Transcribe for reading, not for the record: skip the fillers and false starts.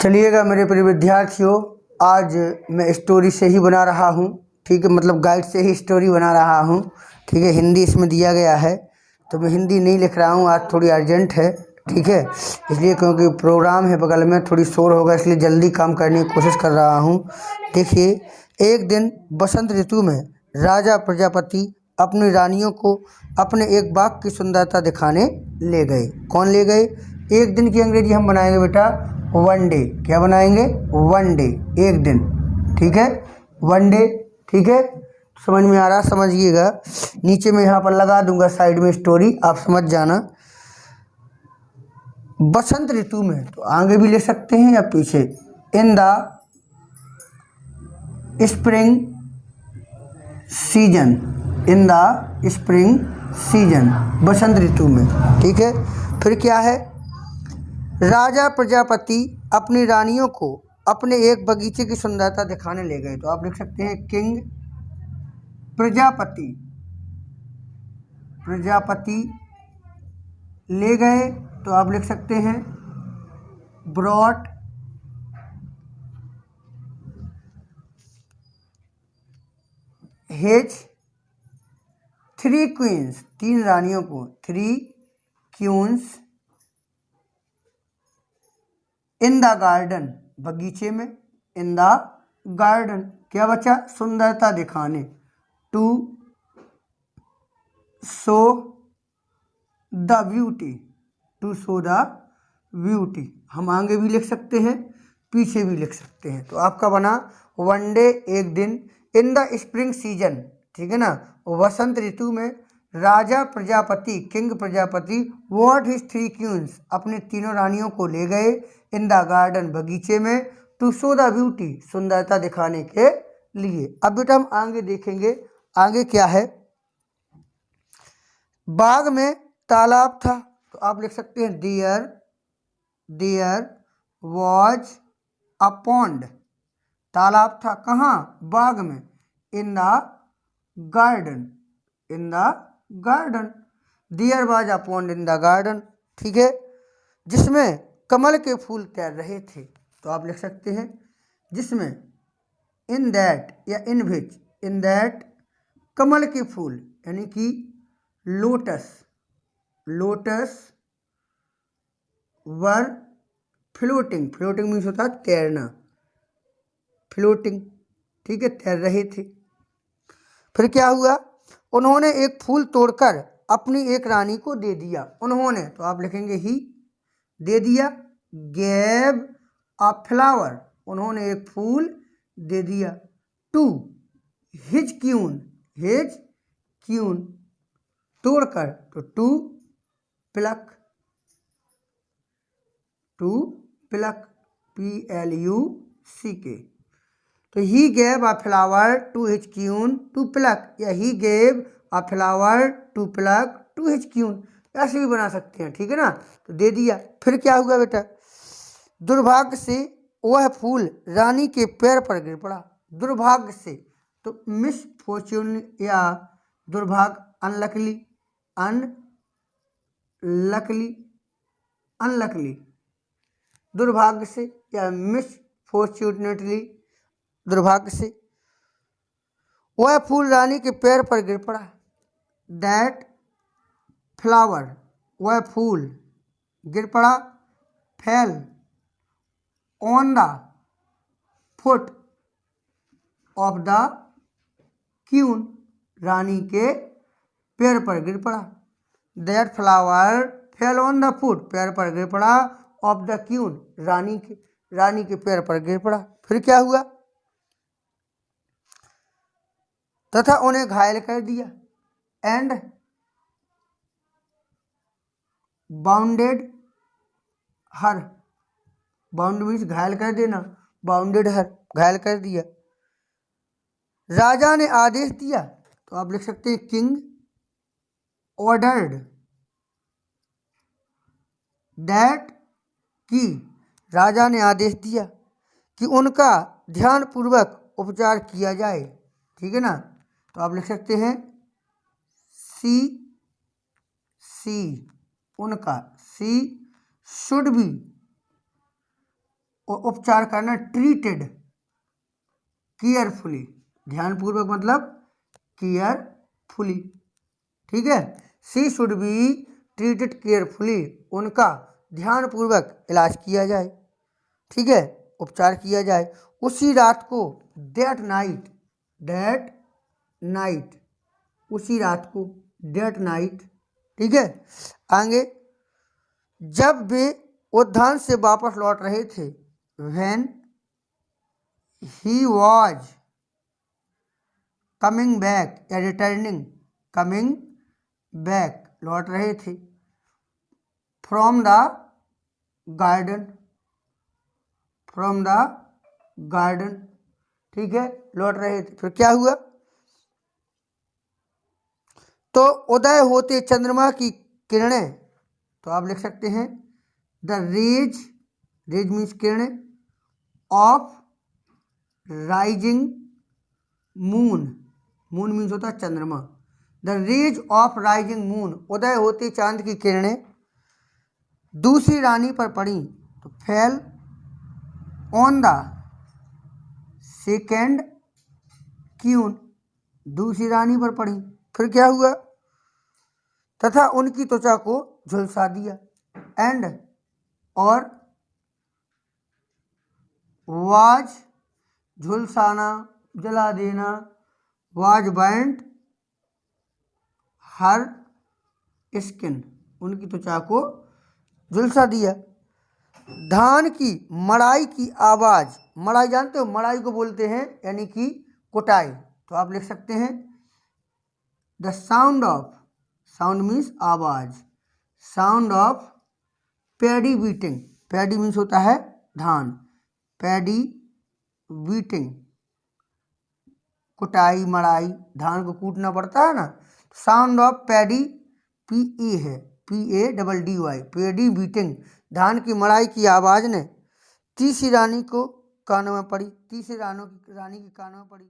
चलिएगा मेरे प्रिय विद्यार्थियों, आज मैं स्टोरी से ही बना रहा हूँ। ठीक है, मतलब गाइड से ही स्टोरी बना रहा हूँ। ठीक है, हिंदी इसमें दिया गया है तो मैं हिंदी नहीं लिख रहा हूँ। आज थोड़ी अर्जेंट है, ठीक है, इसलिए क्योंकि प्रोग्राम है बगल में, थोड़ी शोर होगा, इसलिए जल्दी काम करने की कोशिश कर रहा हूँ। देखिए, एक दिन बसंत ऋतु में राजा प्रजापति अपनी रानियों को अपने एक बाग की सुंदरता दिखाने ले गए। कौन ले गए? एक दिन की अंग्रेजी हम बनाएंगे बेटा वन डे। क्या बनाएंगे? वन डे, एक दिन। ठीक है, वन डे। ठीक है, समझ में आ रहा? समझिएगा। नीचे में यहाँ पर लगा दूंगा साइड में स्टोरी, आप समझ जाना। बसंत ऋतु में तो आगे भी ले सकते हैं या पीछे। In the spring season, in the spring season, बसंत ऋतु में। ठीक है, फिर क्या है? राजा प्रजापति अपनी रानियों को अपने एक बगीचे की सुंदरता दिखाने ले गए। तो आप लिख सकते हैं किंग प्रजापति, प्रजापति ले गए। तो आप लिख सकते हैं ब्रॉट हिज थ्री क्वींस, तीन रानियों को, three queens in the garden, बगीचे में, इन द गार्डन। क्या बचा? सुंदरता दिखाने, to show the beauty, to show the beauty. हम आगे भी लिख सकते हैं, पीछे भी लिख सकते हैं। तो आपका बना वन डे, एक दिन, इन द स्प्रिंग सीजन। ठीक है ना, वसंत ऋतु में राजा Prajapati, king Prajapati, what his three queens, अपने तीनों रानियों को ले गए इन द गार्डन, बगीचे में, टू शो द ब्यूटी, सुंदरता दिखाने के लिए। अब बेटा हम आगे देखेंगे, आगे क्या है। बाग में तालाब था। तो आप लिख सकते हैं देयर वॉज अ पॉन्ड, तालाब था। कहाँ? बाग में, in the garden, in the garden, there was a pond in the garden. ठीक है, जिसमें कमल के फूल तैर रहे थे। तो आप लिख सकते हैं जिसमें, इन दैट या इन विच, इन दैट कमल के फूल यानी कि लोटस, लोटस वर फ्लोटिंग, फ्लोटिंग मीन्स होता है तैरना, फ्लोटिंग। ठीक है, तैर रहे थे। फिर क्या हुआ? उन्होंने एक फूल तोड़कर अपनी एक रानी को दे दिया। उन्होंने, तो आप लिखेंगे ही, दे दिया, गेव अ फ्लावर, उन्होंने एक फूल दे दिया, to his queen, his queen, तोड़कर, तो to pluck, to pluck, PLUCK। तो he gave a flower to his queen to pluck, या he gave a flower to pluck to his queen, ऐसे भी बना सकते हैं। ठीक है ना, तो दे दिया। फिर क्या हुआ बेटा? दुर्भाग्य से वह फूल रानी के पैर पर गिर पड़ा। दुर्भाग्य से, तो मिसफॉर्च्यून या दुर्भाग्य, अनलकली, अनलकली, अनलकली, दुर्भाग्य से या मिसफॉर्च्यूनेटली, दुर्भाग्य से वह फूल रानी के पैर पर गिर पड़ा। दैट फ्लावर, वह फूल गिर पड़ा, fell on the foot of the queen, रानी के पैर पर गिर पड़ा। That flower fell on the foot, पैर पर गिर पड़ा, ऑफ द क्यून, रानी के पैर पर गिर पड़ा। फिर क्या हुआ? तथा उन्हें घायल कर दिया। And bounded her, bound means घायल कर देना, बाउंडेड हर, घायल कर दिया। राजा ने आदेश दिया। तो आप लिख सकते हैं किंग ऑर्डर्ड दैट, की राजा ने आदेश दिया कि उनका ध्यानपूर्वक उपचार किया जाए। ठीक है ना, तो आप लिख सकते हैं सी, सी उनका, सी शुड बी और उपचार करना ट्रीटेड केयरफुली, ध्यानपूर्वक मतलब केयरफुली, ठीक है। She should be treated carefully, उनका ध्यानपूर्वक इलाज किया जाए, ठीक है, उपचार किया जाए। उसी रात को, दैट नाइट, उसी रात को, दैट नाइट, ठीक है। आगे, जब वे उद्यान से वापस लौट रहे थे, when he was coming back या रिटर्निंग, कमिंग बैक, लौट रहे थे, फ्रॉम द गार्डन, ठीक है, लौट रहे थे। फिर क्या हुआ, तो उदय होते चंद्रमा की किरणें, तो आप लिख सकते हैं द रेज मीन्स किरणें, ऑफ राइजिंग मून मीन्स होता है चंद्रमा, the rays of rising moon, उदय होते चांद की किरणें दूसरी रानी पर पड़ी, तो fell on the second queen, दूसरी रानी पर पड़ी। फिर क्या हुआ, तथा उनकी त्वचा को झुलसा दिया, एंड और वाज झुलसाना, जला देना, वाज बर्न्ड हर स्किन, उनकी त्वचा को झुलसा दिया। धान की मड़ाई की आवाज़, मड़ाई जानते हो, मड़ाई को बोलते हैं यानी कि कुटाई, तो आप लिख सकते हैं the sound of, sound means आवाज़, sound of paddy beating, paddy means होता है धान, पैडी बीटिंग, कुटाई मड़ाई, धान को कूटना पड़ता है ना, साउंड ऑफ पैडी, PA है, PADDY, पैडी बीटिंग, धान की मड़ाई की आवाज़ ने तीसरी रानी को कानों में पड़ी, तीसरी रानी के कानों में पड़ी।